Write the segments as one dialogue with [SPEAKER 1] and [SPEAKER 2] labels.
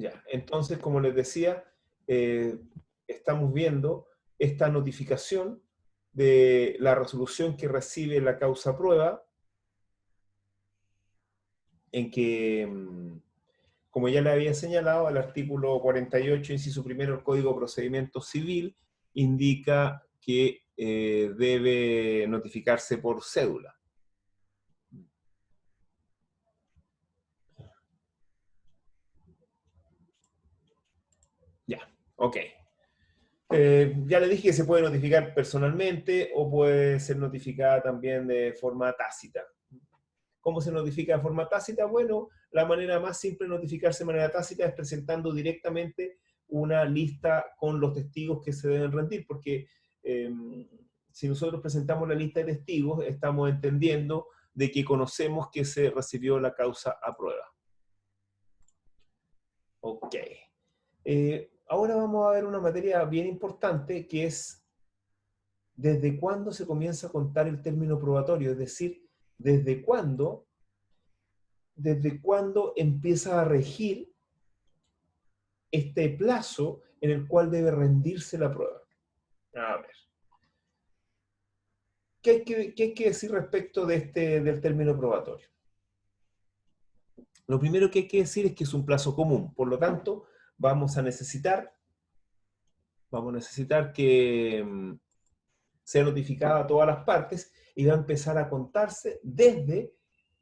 [SPEAKER 1] Ya, entonces, como les decía, estamos viendo esta notificación de la resolución que recibe la causa prueba, en que, como ya le había señalado, el artículo 48, inciso primero del Código de Procedimiento Civil, indica que debe notificarse por cédula. Ya, ok. Ya le dije que se puede notificar personalmente o puede ser notificada también de forma tácita. ¿Cómo se notifica de forma tácita? Bueno, la manera más simple de notificarse de manera tácita es presentando directamente una lista con los testigos que se deben rendir, porque eh, si nosotros presentamos la lista de testigos, estamos entendiendo de que conocemos que se recibió la causa a prueba. Ok. Ahora vamos a ver una materia bien importante que es desde cuándo se comienza a contar el término probatorio, es decir, desde cuándo empieza a regir este plazo en el cual debe rendirse la prueba. A ver, ¿qué hay que decir respecto del término probatorio? Lo primero que hay que decir es que es un plazo común, por lo tanto, vamos a necesitar que sea notificada a todas las partes y va a empezar a contarse desde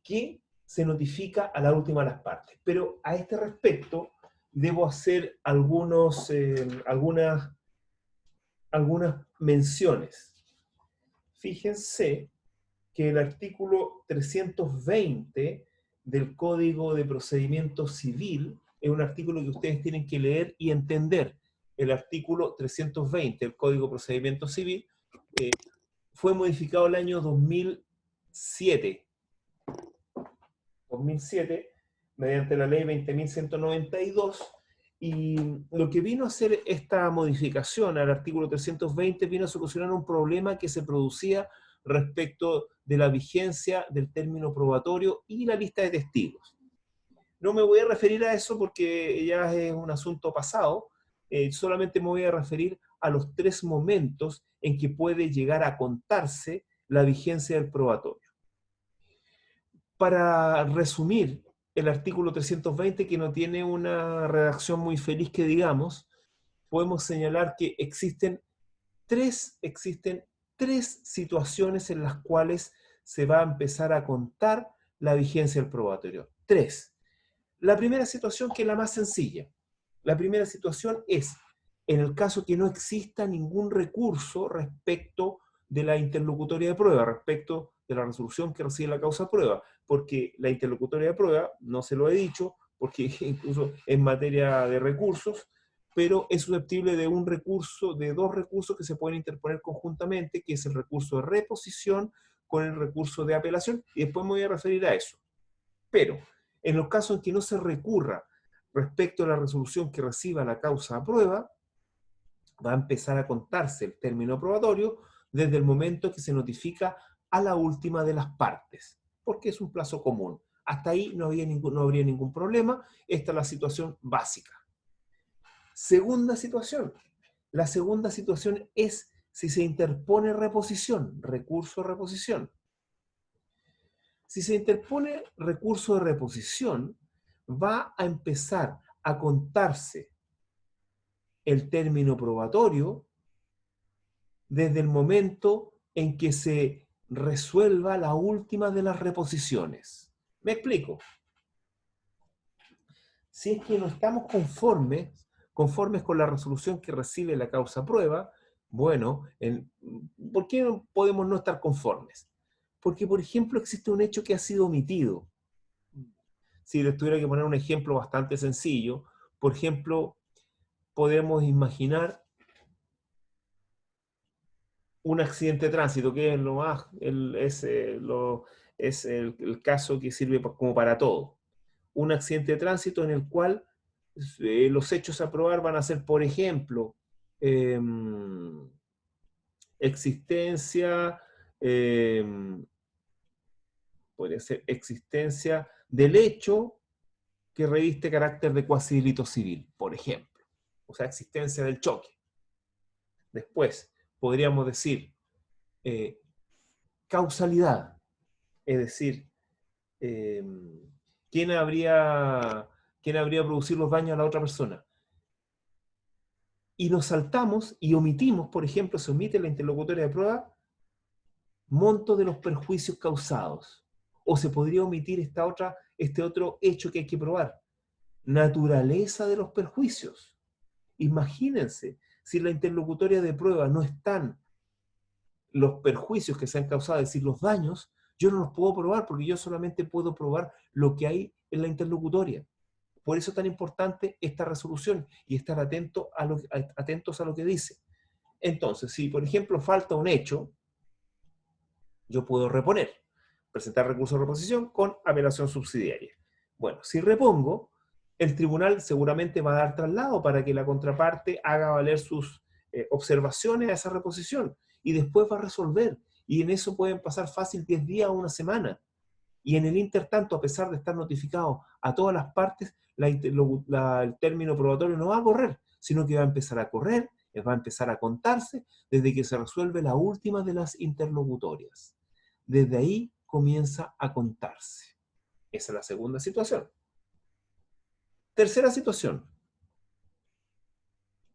[SPEAKER 1] que se notifica a la última de las partes. Pero a este respecto, debo hacer algunas menciones. Fíjense que el artículo 320 del Código de Procedimiento Civil es un artículo que ustedes tienen que leer y entender. El artículo 320 del Código de Procedimiento Civil fue modificado el año 2007 mediante la ley 20.192, y lo que vino a hacer esta modificación al artículo 320 vino a solucionar un problema que se producía respecto de la vigencia del término probatorio y la lista de testigos. No me voy a referir a eso porque ya es un asunto pasado, solamente me voy a referir a los 3 momentos en que puede llegar a contarse la vigencia del probatorio. Para resumir el artículo 320, que no tiene una redacción muy feliz que digamos, podemos señalar que existen tres situaciones en las cuales se va a empezar a contar la vigencia del probatorio. 3. La primera situación, que es la más sencilla. La primera situación es en el caso que no exista ningún recurso respecto de la interlocutoria de prueba, respecto de la resolución que recibe la causa prueba, porque la interlocutoria de prueba, no se lo he dicho, porque incluso en materia de recursos, pero es susceptible de un recurso, de 2 recursos que se pueden interponer conjuntamente, que es el recurso de reposición con el recurso de apelación, y después me voy a referir a eso. Pero, en los casos en que no se recurra respecto a la resolución que reciba la causa a prueba, va a empezar a contarse el término probatorio desde el momento que se notifica a la última de las partes, porque es un plazo común. Hasta ahí no habría ningún problema. Esta es la situación básica. Segunda situación. La segunda situación es si se interpone reposición, recurso de reposición. Si se interpone recurso de reposición, va a empezar a contarse el término probatorio desde el momento en que se resuelva la última de las reposiciones. ¿Me explico? Si es que no estamos conformes con la resolución que recibe la causa prueba, bueno, ¿por qué no podemos no estar conformes? Porque, por ejemplo, existe un hecho que ha sido omitido. Si les tuviera que poner un ejemplo bastante sencillo, por ejemplo, podemos imaginar un accidente de tránsito, que es el caso que sirve como para todo. Un accidente de tránsito en el cual los hechos a probar van a ser, por ejemplo, eh, existencia, eh, puede ser existencia del hecho que reviste carácter de cuasi delito civil, por ejemplo. O sea, existencia del choque. Después, podríamos decir causalidad, es decir, eh, ¿quién habría producido los daños a la otra persona? Y nos saltamos y omitimos, por ejemplo, se omite en la interlocutoria de prueba, monto de los perjuicios causados. O se podría omitir este otro hecho que hay que probar. Naturaleza de los perjuicios. Imagínense, si en la interlocutoria de prueba no están los perjuicios que se han causado, es decir, los daños, yo no los puedo probar porque yo solamente puedo probar lo que hay en la interlocutoria. Por eso es tan importante esta resolución y estar atentos a lo que dice. Entonces, si por ejemplo falta un hecho, yo puedo reponer, presentar recurso de reposición con apelación subsidiaria. Bueno, si repongo, el tribunal seguramente va a dar traslado para que la contraparte haga valer sus observaciones a esa reposición y después va a resolver. Y en eso pueden pasar fácil 10 días o una semana. Y en el intertanto, a pesar de estar notificado a todas las partes, el término probatorio no va a correr, sino que va a empezar a correr, va a empezar a contarse desde que se resuelve la última de las interlocutorias. Desde ahí comienza a contarse. Esa es la segunda situación. Tercera situación.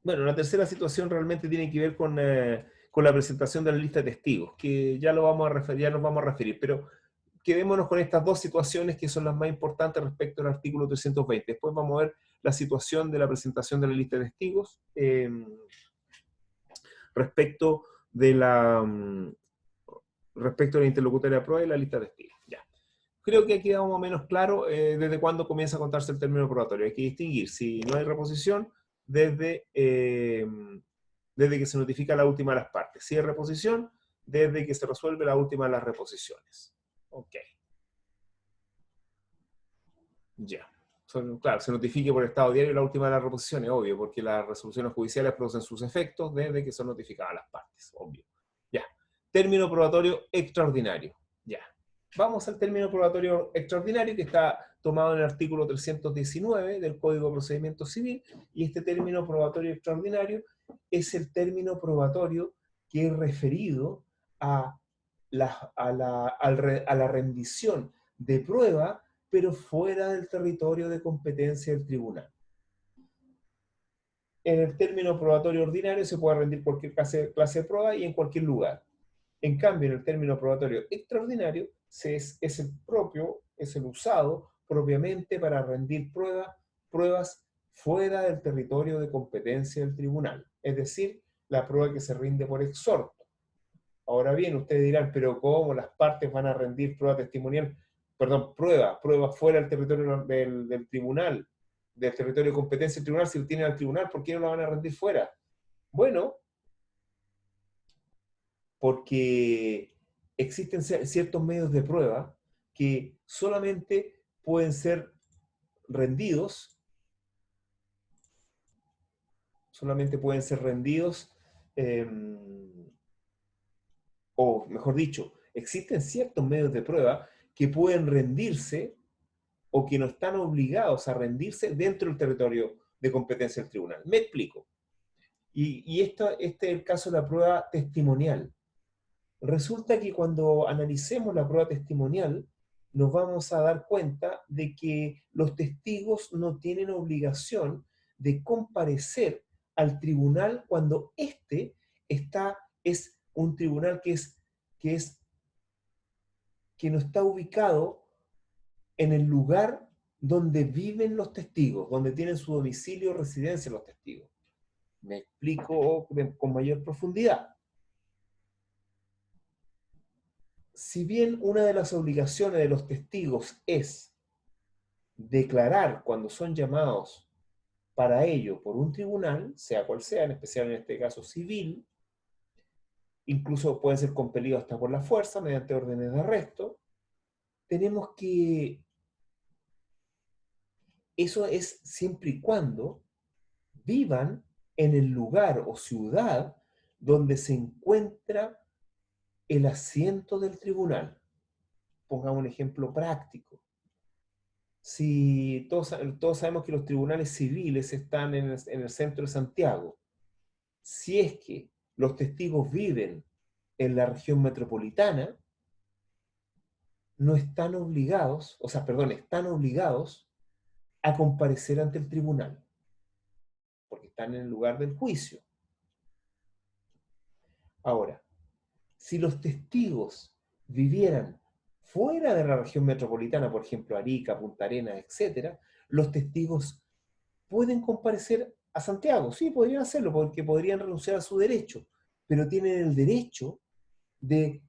[SPEAKER 1] Bueno, la tercera situación realmente tiene que ver con la presentación de la lista de testigos, que ya nos vamos a referir, pero quedémonos con estas dos situaciones que son las más importantes respecto al artículo 320. Después vamos a ver la situación de la presentación de la lista de testigos respecto de la interlocutoria de prueba y la lista de testigos. Ya. Creo que ha quedado más o menos claro desde cuándo comienza a contarse el término probatorio. Hay que distinguir si no hay reposición desde que se notifica la última de las partes. Si hay reposición, desde que se resuelve la última de las reposiciones. Ok. Ya. Claro, se notifique por estado diario la última de las reposiciones, obvio, porque las resoluciones judiciales producen sus efectos desde que son notificadas las partes, obvio. Ya. Término probatorio extraordinario. Ya. Vamos al término probatorio extraordinario que está tomado en el artículo 319 del Código de Procedimiento Civil, y este término probatorio extraordinario es el término probatorio que es referido a la rendición de prueba, pero fuera del territorio de competencia del tribunal. En el término probatorio ordinario se puede rendir cualquier clase de prueba y en cualquier lugar. En cambio, en el término probatorio extraordinario es el usado propiamente para rendir pruebas fuera del territorio de competencia del tribunal. Es decir, la prueba que se rinde por exhorto. Ahora bien, ustedes dirán, pero ¿cómo las partes van a rendir prueba testimonial? Perdón, pruebas fuera del territorio del tribunal, del territorio de competencia del tribunal, si lo tienen al tribunal, ¿por qué no la van a rendir fuera? Bueno, porque existen ciertos medios de prueba que solamente pueden ser rendidos, eh, o mejor dicho, existen ciertos medios de prueba que pueden rendirse o que no están obligados a rendirse dentro del territorio de competencia del tribunal. Me explico. Este es el caso de la prueba testimonial. Resulta que cuando analicemos la prueba testimonial, nos vamos a dar cuenta de que los testigos no tienen obligación de comparecer al tribunal cuando es un tribunal que no está ubicado en el lugar donde viven los testigos, donde tienen su domicilio o residencia los testigos. Me explico con mayor profundidad. Si bien una de las obligaciones de los testigos es declarar cuando son llamados para ello por un tribunal, sea cual sea, en especial en este caso civil, incluso pueden ser compelidos hasta por la fuerza mediante órdenes de arresto, tenemos que eso es siempre y cuando vivan en el lugar o ciudad donde se encuentra el asiento del tribunal. Pongamos un ejemplo práctico. Si todos sabemos que los tribunales civiles están en el centro de Santiago, si es que los testigos viven en la región metropolitana, no están obligados, o sea, perdón, están obligados a comparecer ante el tribunal, porque están en el lugar del juicio. Ahora, si los testigos vivieran fuera de la región metropolitana, por ejemplo, Arica, Punta Arenas, etc., los testigos pueden comparecer a Santiago. Sí, podrían hacerlo, porque podrían renunciar a su derecho, pero tienen el derecho de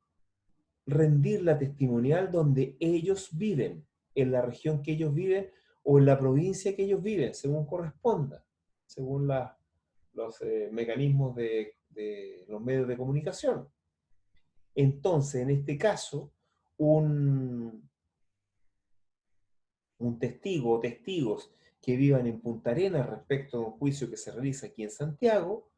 [SPEAKER 1] rendir la testimonial donde ellos viven, en la región que ellos viven o en la provincia que ellos viven, según corresponda, según los mecanismos de los medios de comunicación. Entonces, en este caso, un testigo o testigos que vivan en Punta Arenas respecto a un juicio que se realiza aquí en Santiago,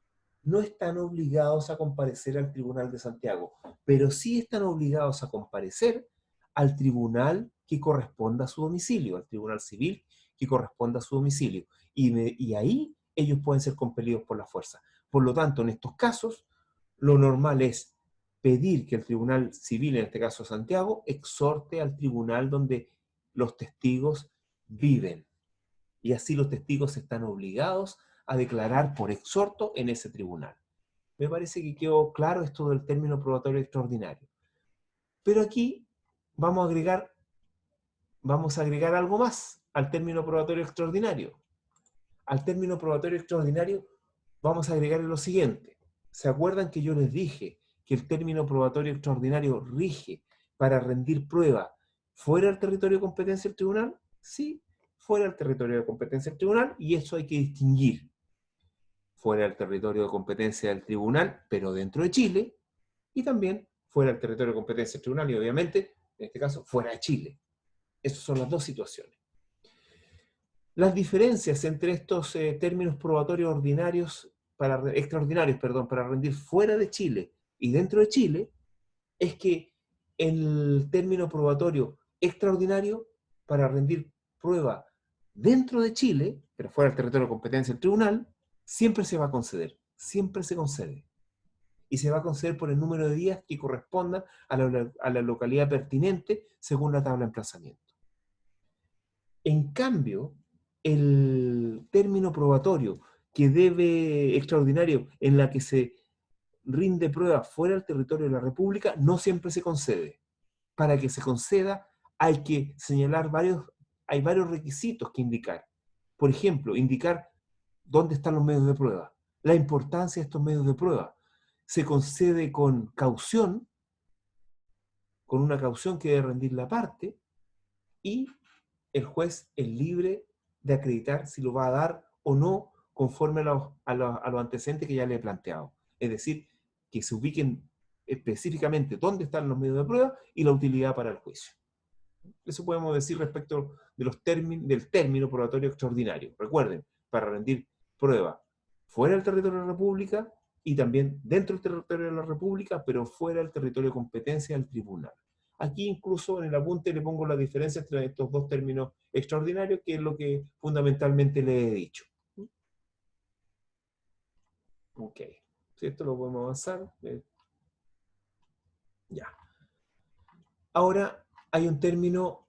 [SPEAKER 1] no están obligados a comparecer al Tribunal de Santiago, pero sí están obligados a comparecer al tribunal que corresponda a su domicilio, al tribunal civil que corresponda a su domicilio. Y ahí ellos pueden ser compelidos por la fuerza. Por lo tanto, en estos casos, lo normal es pedir que el tribunal civil, en este caso Santiago, exhorte al tribunal donde los testigos viven. Y así los testigos están obligados a declarar por exhorto en ese tribunal. Me parece que quedó claro esto del término probatorio extraordinario. Pero aquí vamos a agregar algo más al término probatorio extraordinario. Al término probatorio extraordinario vamos a agregar lo siguiente. ¿Se acuerdan que yo les dije que el término probatorio extraordinario rige para rendir prueba fuera del territorio de competencia del tribunal? Sí, fuera del territorio de competencia del tribunal, y eso hay que distinguir. Fuera del territorio de competencia del tribunal, pero dentro de Chile, y también fuera del territorio de competencia del tribunal, y obviamente, en este caso, fuera de Chile. Esas son las dos situaciones. Las diferencias entre estos términos probatorios extraordinarios, para rendir fuera de Chile y dentro de Chile, es que el término probatorio extraordinario para rendir prueba dentro de Chile, pero fuera del territorio de competencia del tribunal, siempre se va a conceder, siempre se concede. Y se va a conceder por el número de días que correspondan a la localidad pertinente según la tabla de emplazamiento. En cambio, el término probatorio extraordinario en la que se rinde prueba fuera del territorio de la República no siempre se concede. Para que se conceda hay que señalar hay varios requisitos que indicar. Por ejemplo, indicar dónde están los medios de prueba, la importancia de estos medios de prueba. Se concede con caución, con una caución que debe rendir la parte, y el juez es libre de acreditar si lo va a dar o no conforme a los antecedentes que ya le he planteado. Es decir, que se ubiquen específicamente dónde están los medios de prueba y la utilidad para el juicio. Eso podemos decir respecto del término probatorio extraordinario. Recuerden, para rendir prueba fuera del territorio de la República y también dentro del territorio de la República, pero fuera del territorio de competencia del tribunal. Aquí incluso en el apunte le pongo la diferencia entre estos dos términos extraordinarios, que es lo que fundamentalmente le he dicho. Ok. Si esto lo podemos avanzar. Ya. Ahora hay un término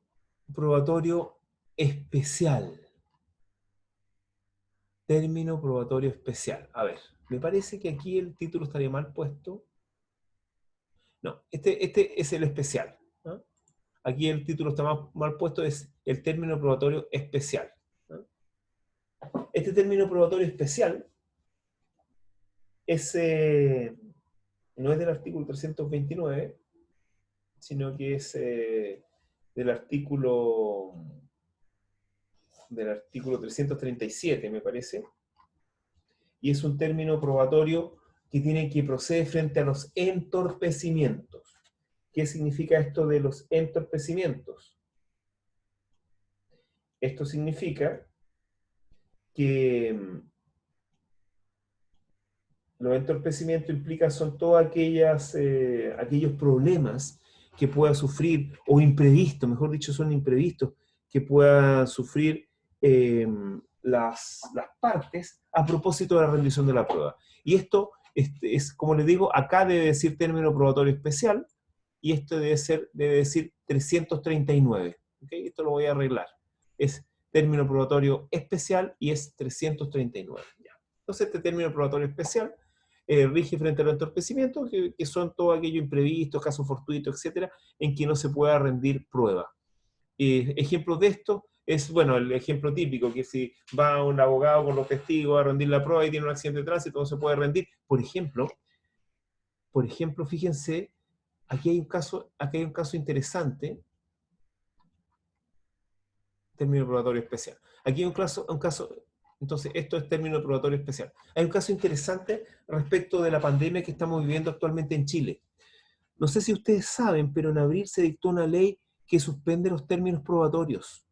[SPEAKER 1] probatorio especial. Término probatorio especial. A ver, me parece que aquí el título estaría mal puesto. No, este es el especial, ¿no? Aquí el título está mal puesto, es el término probatorio especial, ¿no? Este término probatorio especial no es del artículo 329, sino que es del artículo 337, me parece, y es un término probatorio que procede frente a los entorpecimientos. ¿Qué significa esto de los entorpecimientos? Esto significa que los entorpecimientos son todos aquellos problemas que pueda sufrir, o imprevistos, mejor dicho, son imprevistos, que puedan sufrir las partes a propósito de la rendición de la prueba. Y esto es, como les digo, acá debe decir término probatorio especial, y esto debe decir 339. ¿Okay? Esto lo voy a arreglar. Es término probatorio especial y es 339. Ya. Entonces este término probatorio especial rige frente al entorpecimiento, que son todo aquello imprevisto, casos fortuitos, etcétera, en que no se pueda rendir prueba. Ejemplos de esto es, bueno, el ejemplo típico, que si va un abogado con los testigos a rendir la prueba y tiene un accidente de tránsito, no se puede rendir. Por ejemplo, fíjense, aquí hay un caso interesante, término probatorio especial. Aquí hay un caso, entonces esto es término probatorio especial. Hay un caso interesante respecto de la pandemia que estamos viviendo actualmente en Chile. No sé si ustedes saben, pero en abril se dictó una ley que suspende los términos probatorios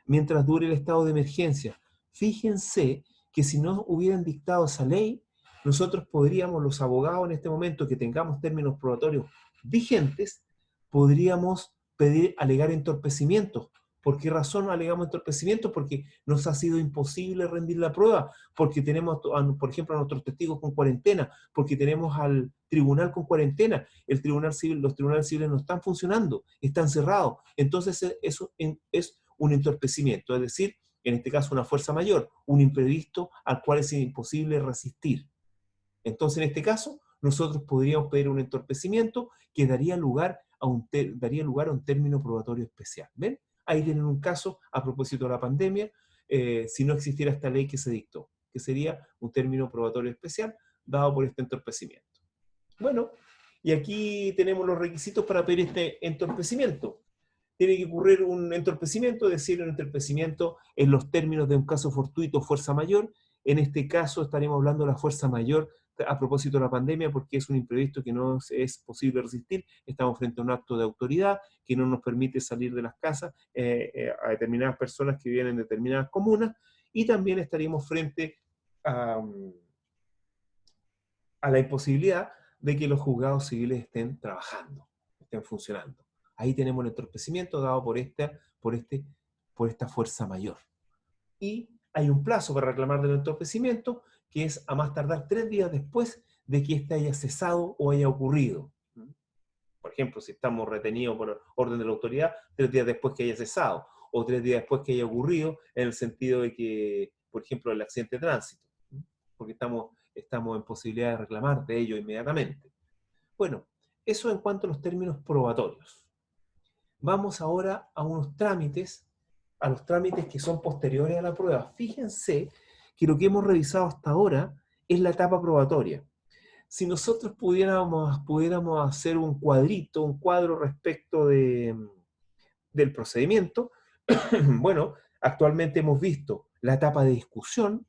[SPEAKER 1] mientras dure el estado de emergencia. Fíjense que si no hubieran dictado esa ley, nosotros podríamos, los abogados en este momento que tengamos términos probatorios vigentes, podríamos alegar entorpecimiento. ¿Por qué razón alegamos entorpecimiento? Porque nos ha sido imposible rendir la prueba, porque tenemos, por ejemplo, a nuestros testigos con cuarentena, porque tenemos al tribunal con cuarentena, los tribunales civiles no están funcionando, están cerrados. Entonces eso es un entorpecimiento, es decir, en este caso una fuerza mayor, un imprevisto al cual es imposible resistir. Entonces, en este caso, nosotros podríamos pedir un entorpecimiento que daría lugar a un término probatorio especial. ¿Ven? Ahí tienen un caso a propósito de la pandemia, si no existiera esta ley que se dictó, que sería un término probatorio especial dado por este entorpecimiento. Bueno, y aquí tenemos los requisitos para pedir este entorpecimiento. Tiene que ocurrir un entorpecimiento, es decir, un entorpecimiento en los términos de un caso fortuito o fuerza mayor. En este caso estaremos hablando de la fuerza mayor a propósito de la pandemia, porque es un imprevisto que no es posible resistir. Estamos frente a un acto de autoridad que no nos permite salir de las casas a determinadas personas que viven en determinadas comunas, y también estaríamos frente a, a la imposibilidad de que los juzgados civiles estén trabajando, estén funcionando. Ahí tenemos el entorpecimiento dado por esta fuerza mayor. Y hay un plazo para reclamar del entorpecimiento, que es a más tardar 3 días después de que éste haya cesado o haya ocurrido. Por ejemplo, si estamos retenidos por orden de la autoridad, 3 días después que haya cesado, o 3 días después que haya ocurrido, en el sentido de que, por ejemplo, el accidente de tránsito, porque estamos en posibilidad de reclamar de ello inmediatamente. Bueno, eso en cuanto a los términos probatorios. Vamos ahora a los trámites que son posteriores a la prueba. Fíjense que lo que hemos revisado hasta ahora es la etapa probatoria. Si nosotros pudiéramos hacer un cuadro respecto del procedimiento, bueno, actualmente hemos visto la etapa de discusión,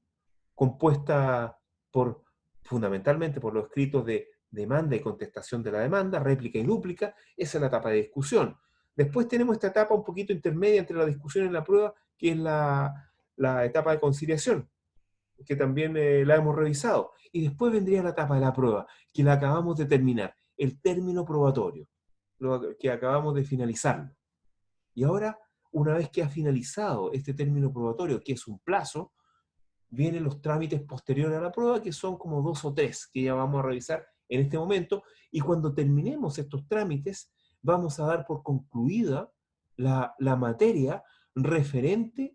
[SPEAKER 1] compuesta fundamentalmente por los escritos de demanda y contestación de la demanda, réplica y dúplica. Esa es la etapa de discusión. Después tenemos esta etapa un poquito intermedia entre la discusión y la prueba, que es la etapa de conciliación, que también la hemos revisado. Y después vendría la etapa de la prueba, que la acabamos de terminar, el término probatorio, que acabamos de finalizarlo. Y ahora, una vez que ha finalizado este término probatorio, que es un plazo, vienen los trámites posteriores a la prueba, que son como 2 o 3, que ya vamos a revisar en este momento, y cuando terminemos estos trámites, vamos a dar por concluida la materia referente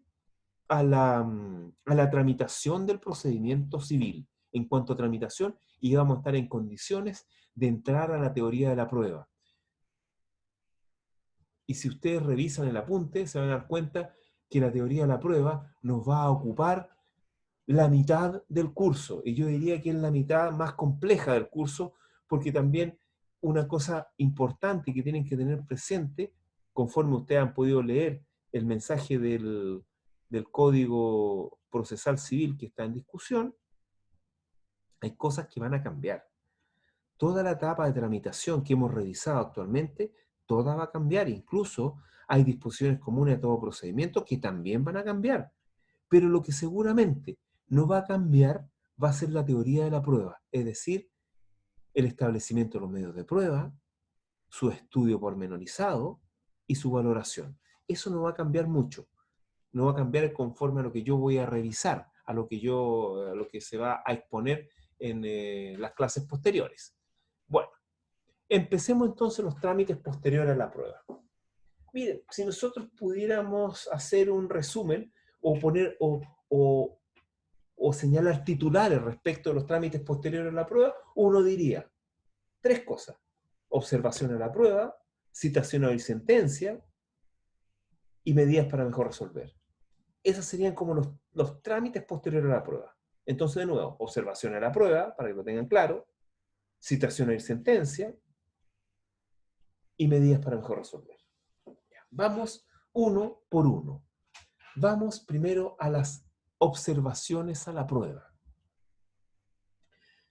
[SPEAKER 1] a la tramitación del procedimiento civil. En cuanto a tramitación, y vamos a estar en condiciones de entrar a la teoría de la prueba. Y si ustedes revisan el apunte, se van a dar cuenta que la teoría de la prueba nos va a ocupar la mitad del curso, y yo diría que es la mitad más compleja del curso, porque también una cosa importante que tienen que tener presente, conforme ustedes han podido leer el mensaje del Código Procesal Civil que está en discusión, hay cosas que van a cambiar. Toda la etapa de tramitación que hemos revisado actualmente, toda va a cambiar. Incluso hay disposiciones comunes a todo procedimiento que también van a cambiar. Pero lo que seguramente no va a cambiar va a ser la teoría de la prueba, es decir, el establecimiento de los medios de prueba, su estudio pormenorizado y su valoración. eso no va a cambiar mucho. No va a cambiar conforme a lo que yo voy a revisar, a lo que se va a exponer en las clases posteriores. Bueno, empecemos entonces los trámites posteriores a la prueba. Miren, si nosotros pudiéramos hacer un resumen o poner o señalar titulares respecto a los trámites posteriores a la prueba, uno diría tres cosas: observación a la prueba, citación a la sentencia y medidas para mejor resolver. Esos serían como los trámites posteriores a la prueba. Entonces, de nuevo, observación a la prueba, para que lo tengan claro, citación a la sentencia y medidas para mejor resolver. Vamos uno por uno. Vamos primero a las observaciones a la prueba.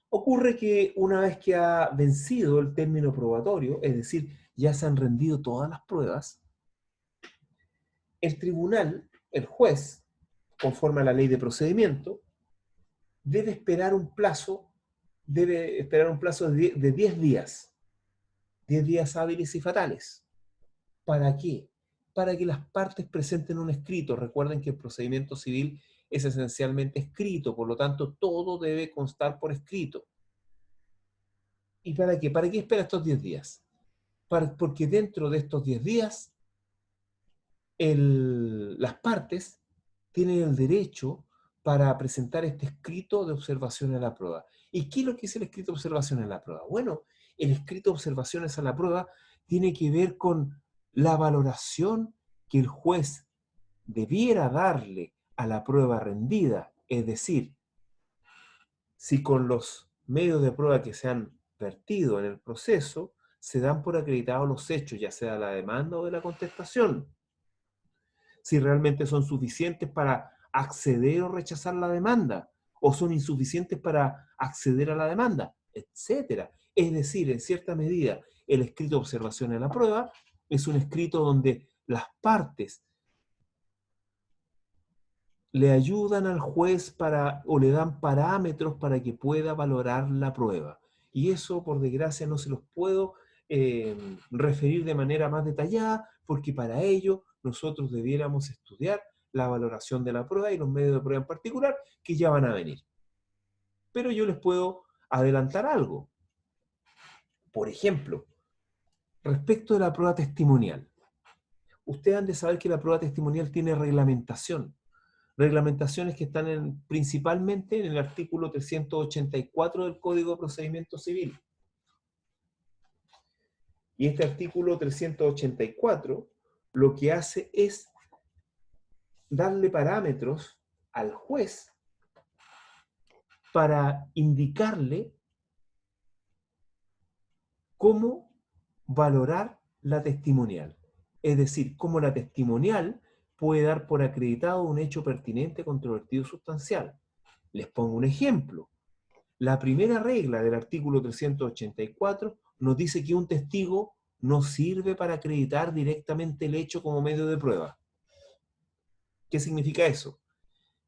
[SPEAKER 1] Ocurre que una vez que ha vencido el término probatorio, es decir, ya se han rendido todas las pruebas, el tribunal, el juez, conforme a la ley de procedimiento, debe esperar un plazo de 10 días, 10 días hábiles y fatales. ¿Para qué? Para que las partes presenten un escrito. Recuerden que el procedimiento civil es esencialmente escrito, por lo tanto, todo debe constar por escrito. ¿Y para qué? ¿Para qué espera estos 10 días? Porque dentro de estos 10 días, las partes tienen el derecho para presentar este escrito de observación a la prueba. ¿Y qué es lo que es el escrito de observación a la prueba? Bueno, el escrito de observaciones a la prueba tiene que ver con la valoración que el juez debiera darle a la prueba rendida, es decir, si con los medios de prueba que se han vertido en el proceso se dan por acreditados los hechos, ya sea de la demanda o de la contestación, si realmente son suficientes para acceder o rechazar la demanda, o son insuficientes para acceder a la demanda, etcétera. Es decir, en cierta medida, el escrito de observación en la prueba es un escrito donde las partes le ayudan al juez o le dan parámetros para que pueda valorar la prueba. Y eso, por desgracia, no se los puedo referir de manera más detallada, porque para ello nosotros debiéramos estudiar la valoración de la prueba y los medios de prueba en particular, que ya van a venir. Pero yo les puedo adelantar algo. Por ejemplo, respecto de la prueba testimonial. Ustedes han de saber que la prueba testimonial tiene reglamentación. Reglamentaciones que están principalmente en el artículo 384 del Código de Procedimiento Civil. Y este artículo 384 lo que hace es darle parámetros al juez para indicarle cómo valorar la testimonial. Es decir, cómo la testimonial puede dar por acreditado un hecho pertinente, controvertido, sustancial. Les pongo un ejemplo. La primera regla del artículo 384 nos dice que un testigo no sirve para acreditar directamente el hecho como medio de prueba. ¿Qué significa eso?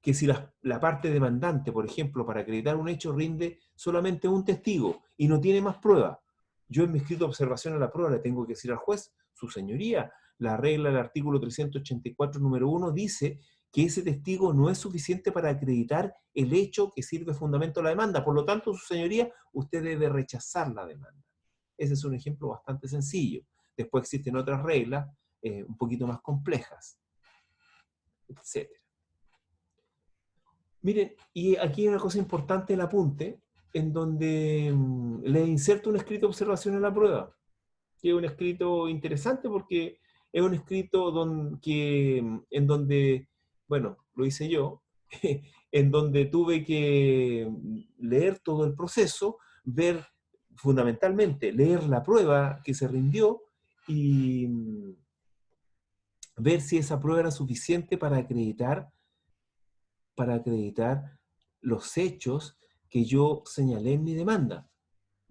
[SPEAKER 1] Que si la parte demandante, por ejemplo, para acreditar un hecho rinde solamente un testigo y no tiene más prueba, yo en mi escrito de observación a la prueba le tengo que decir al juez: su señoría, la regla del artículo 384 número 1 dice que ese testigo no es suficiente para acreditar el hecho que sirve fundamento a la demanda. Por lo tanto, su señoría, usted debe rechazar la demanda. Ese es un ejemplo bastante sencillo. Después existen otras reglas un poquito más complejas, etcétera. Miren, y aquí hay una cosa importante, el apunte, en donde le inserto un escrito de observación en la prueba, que es un escrito interesante porque es un escrito en donde, bueno, lo hice yo, en donde tuve que leer todo el proceso, fundamentalmente, leer la prueba que se rindió y ver si esa prueba era suficiente para acreditar los hechos que yo señalé en mi demanda.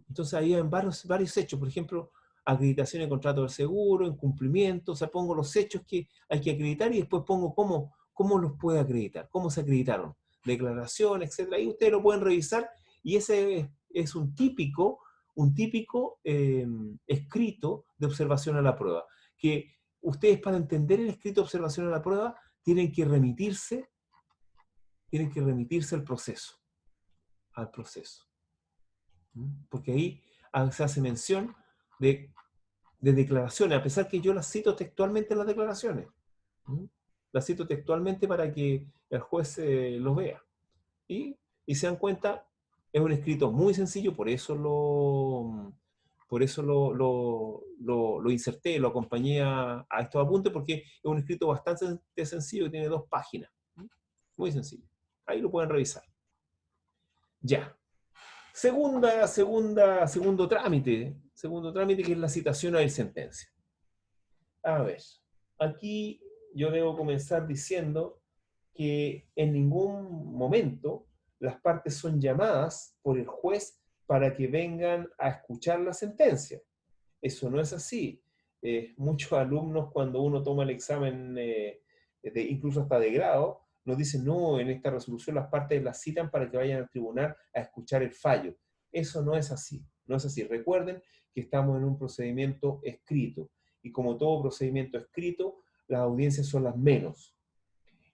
[SPEAKER 1] Entonces ahí hay varios hechos, por ejemplo, acreditación de contrato de seguro, incumplimiento, o sea, pongo los hechos que hay que acreditar y después pongo cómo los puede acreditar, cómo se acreditaron, declaración, etcétera. Ahí ustedes lo pueden revisar y ese es un típico escrito de observación a la prueba, que ustedes para entender el escrito de observación a la prueba tienen que remitirse al proceso. Porque ahí se hace mención de declaraciones, a pesar que yo las cito textualmente en las declaraciones. Las cito textualmente para que el juez los vea. Y se dan cuenta, es un escrito muy sencillo, por eso lo inserté, lo acompañé a estos apuntes, porque es un escrito bastante sencillo, que tiene 2 páginas. Muy sencillo. Ahí lo pueden revisar. Ya. Segundo trámite que es la citación a la sentencia. A ver, aquí yo debo comenzar diciendo que en ningún momento las partes son llamadas por el juez para que vengan a escuchar la sentencia. Eso no es así. Muchos alumnos, cuando uno toma el examen, incluso hasta de grado, nos dicen, no, en esta resolución las partes las citan para que vayan al tribunal a escuchar el fallo. Eso no es así. No es así. Recuerden que estamos en un procedimiento escrito. Y como todo procedimiento escrito, las audiencias son las menos.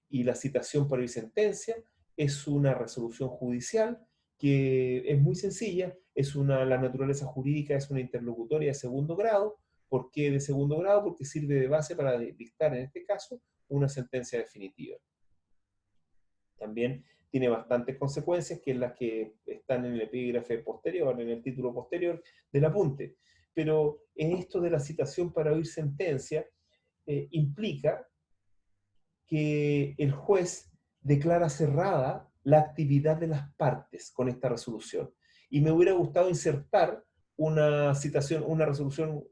[SPEAKER 1] Y la citación para ir sentencia es una resolución judicial que es muy sencilla, la naturaleza jurídica es una interlocutoria de segundo grado. ¿Por qué de segundo grado? Porque sirve de base para dictar, en este caso, una sentencia definitiva. También tiene bastantes consecuencias, que es las que están en el epígrafe posterior, en el título posterior del apunte. Pero en esto de la citación para oír sentencia, implica que el juez declara cerrada la actividad de las partes con esta resolución. Y me hubiera gustado insertar una resolución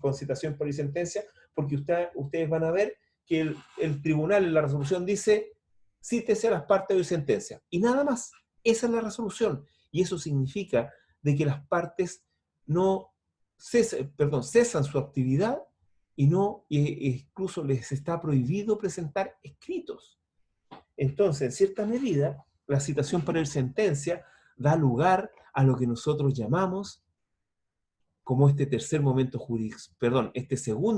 [SPEAKER 1] con citación por sentencia, porque ustedes van a ver que el tribunal en la resolución dice, cítese a las partes de sentencia. Y nada más, esa es la resolución. Y eso significa de que las partes no cesan su actividad y incluso les está prohibido presentar escritos. Entonces, en cierta medida, la citación para el sentencia da lugar a lo que nosotros llamamos como este segundo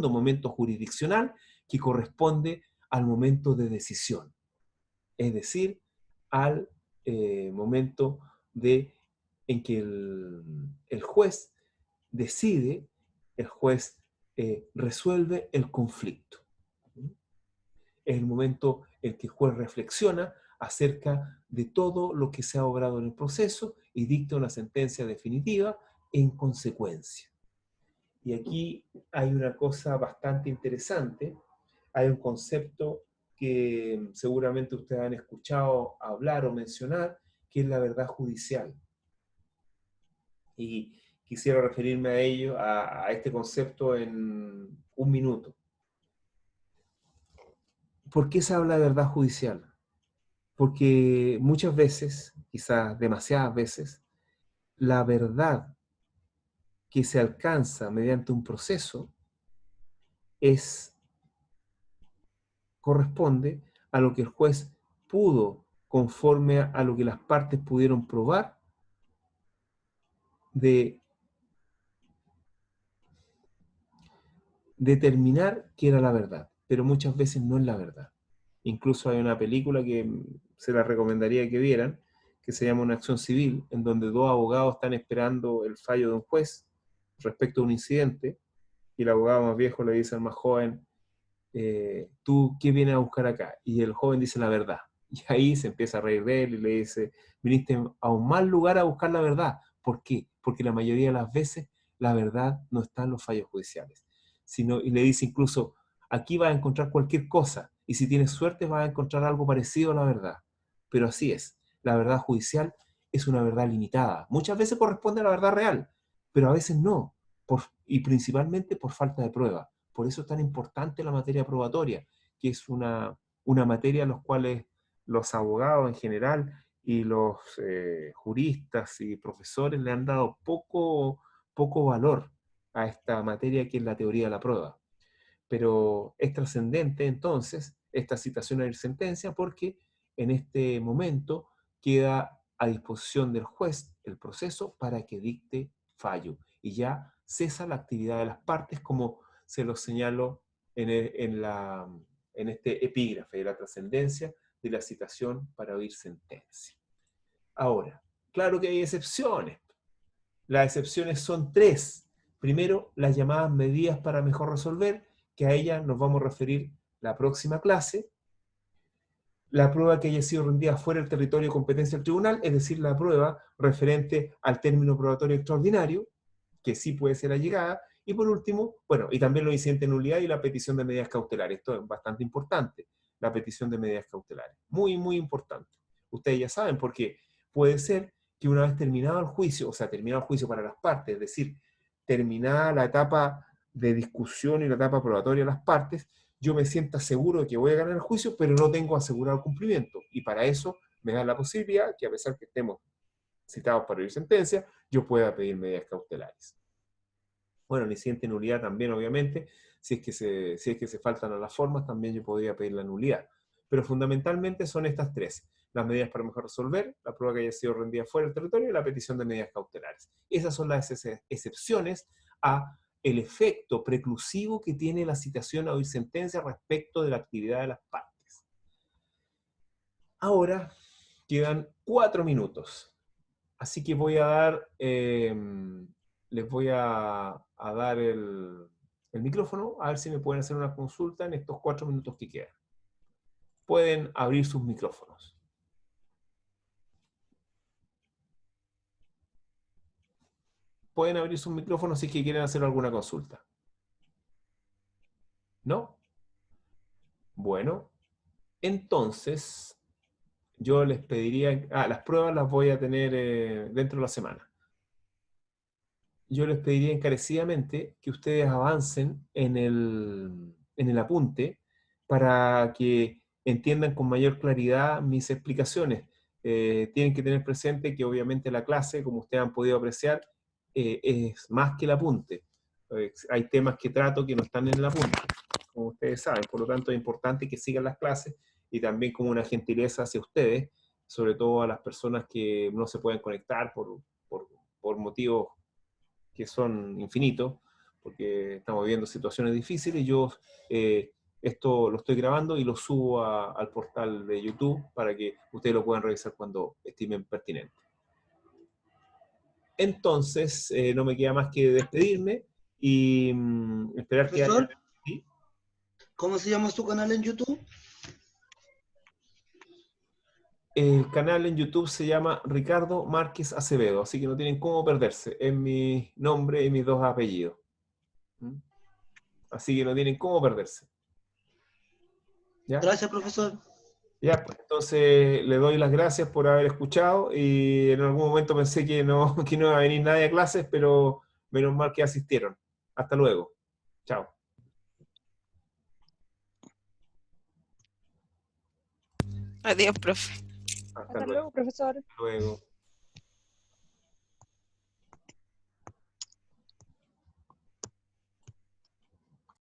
[SPEAKER 1] momento jurisdiccional, que corresponde al momento de decisión. Es decir, al momento en que el juez decide, el juez resuelve el conflicto. Es el momento en que el juez reflexiona acerca de todo lo que se ha obrado en el proceso y dicta una sentencia definitiva en consecuencia. Y aquí hay una cosa bastante interesante, hay un concepto que seguramente ustedes han escuchado hablar o mencionar, que es la verdad judicial. Y quisiera referirme a este concepto en un minuto. ¿Por qué se habla de verdad judicial? Porque muchas veces, quizás demasiadas veces, la verdad que se alcanza mediante un proceso corresponde a lo que el juez pudo, conforme a lo que las partes pudieron probar, de determinar que era la verdad, pero muchas veces no es la verdad. Incluso hay una película que se la recomendaría que vieran, que se llama Una acción civil, en donde 2 abogados están esperando el fallo de un juez respecto a un incidente, y el abogado más viejo le dice al más joven, ¿tú qué vienes a buscar acá? Y el joven dice la verdad. Y ahí se empieza a reír de él y le dice, viniste a un mal lugar a buscar la verdad. ¿Por qué? Porque la mayoría de las veces la verdad no está en los fallos judiciales. Y le dice incluso, aquí vas a encontrar cualquier cosa, y si tienes suerte vas a encontrar algo parecido a la verdad. Pero así es, la verdad judicial es una verdad limitada. Muchas veces corresponde a la verdad real, pero a veces no, y principalmente por falta de prueba. Por eso es tan importante la materia probatoria, que es una materia a los cuales los abogados en general y los juristas y profesores le han dado poco valor a esta materia, que es la teoría de la prueba. Pero es trascendente entonces esta citación a la sentencia, porque en este momento queda a disposición del juez el proceso para que dicte fallo, y ya cesa la actividad de las partes, como se lo señalo en este epígrafe de la trascendencia de la citación para oír sentencia. Ahora, claro que hay excepciones. Las excepciones son 3. Primero, las llamadas medidas para mejor resolver, que a ellas nos vamos a referir la próxima clase. La prueba que haya sido rendida fuera del territorio de competencia del tribunal, es decir, la prueba referente al término probatorio extraordinario, que sí puede ser allegada. Y por último, bueno, y también los incidentes de nulidad y la petición de medidas cautelares. Esto es bastante importante, la petición de medidas cautelares. Muy, muy importante. Ustedes ya saben, porque puede ser que una vez terminado el juicio, o sea, terminado el juicio para las partes, es decir, terminada la etapa de discusión y la etapa probatoria de las partes, yo me sienta seguro de que voy a ganar el juicio, pero no tengo asegurado el cumplimiento. Y para eso me da la posibilidad que, a pesar que estemos citados para oír sentencia, yo pueda pedir medidas cautelares. Bueno, el incidente de nulidad también, obviamente, si es que se faltan a las formas, también yo podría pedir la nulidad. Pero fundamentalmente son estas 3. Las medidas para mejor resolver, la prueba que haya sido rendida fuera del territorio y la petición de medidas cautelares. Esas son las excepciones a el efecto preclusivo que tiene la citación a oír sentencia respecto de la actividad de las partes. Ahora quedan 4 minutos. Así que voy a dar, les voy a dar el micrófono, a ver si me pueden hacer una consulta en estos 4 minutos que quedan. Pueden abrir sus micrófonos. Pueden abrir sus micrófonos si es que quieren hacer alguna consulta. ¿No? Bueno, entonces yo les pediría, las pruebas las voy a tener dentro de la semana. Yo les pediría encarecidamente que ustedes avancen en el apunte para que entiendan con mayor claridad mis explicaciones. Tienen que tener presente que obviamente la clase, como ustedes han podido apreciar, es más que el apunte. Hay temas que trato que no están en el apunte, como ustedes saben. Por lo tanto, es importante que sigan las clases y también como una gentileza hacia ustedes, sobre todo a las personas que no se pueden conectar por motivos que son infinitos, porque estamos viviendo situaciones difíciles. Yo esto lo estoy grabando y lo subo al portal de YouTube para que ustedes lo puedan revisar cuando estimen pertinente. Entonces, no me queda más que despedirme y esperar que haya... ¿Sí?
[SPEAKER 2] ¿Cómo se llama su canal en YouTube?
[SPEAKER 1] El canal en YouTube se llama Ricardo Márquez Acevedo, así que no tienen cómo perderse. Es mi nombre y mis 2 apellidos. Así que no tienen cómo perderse. ¿Ya?
[SPEAKER 2] Gracias, profesor.
[SPEAKER 1] Ya, pues entonces le doy las gracias por haber escuchado y en algún momento pensé que no, que no iba a venir nadie a clases, pero menos mal que asistieron. Hasta luego. Chao.
[SPEAKER 3] Adiós, profe.
[SPEAKER 1] Hasta
[SPEAKER 4] Hasta luego, profesor.
[SPEAKER 1] luego.